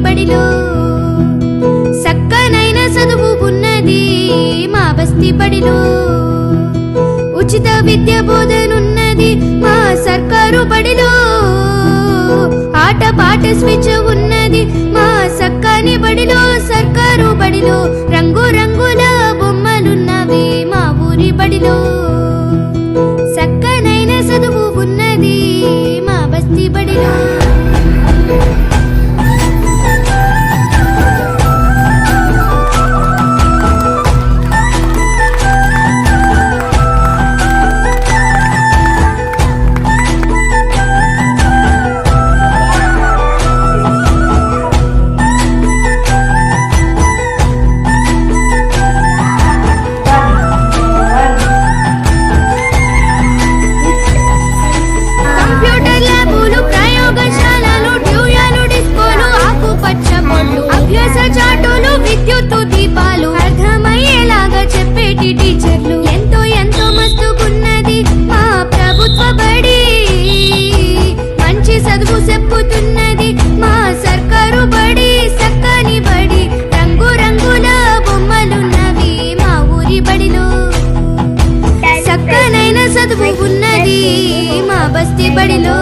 బడిలో సక్కనైన చదువు ఉన్నది మా బస్తీ బడిలో ఉచిత విద్య బోధనున్నది మా సర్కారు బడిలో ఆట పాట స్విచ్ ఉన్నది మా సక్కని బడిలో సర్కారు బడిలో రంగు రంగుల బొమ్మలున్నవి మా ఊరి బడిలో సక్కనైన చదువు ఉన్నది మా బస్తీ బడిలో విద్యుత్తు దీపాలు అర్థమయ్యేలాగా చెప్పేటి టీచర్లు ఎంతో ఎంతో మస్తుకున్నది మా ప్రభుత్వ బడి మంచి చదువు చెప్పుతున్నది మా సర్కారు బడి సక్కని బడి రంగు రంగుల బొమ్మలున్నవి మా ఊరి బడిలో సక్కనైన చదువు ఉన్నది మా బస్తీ బడిలో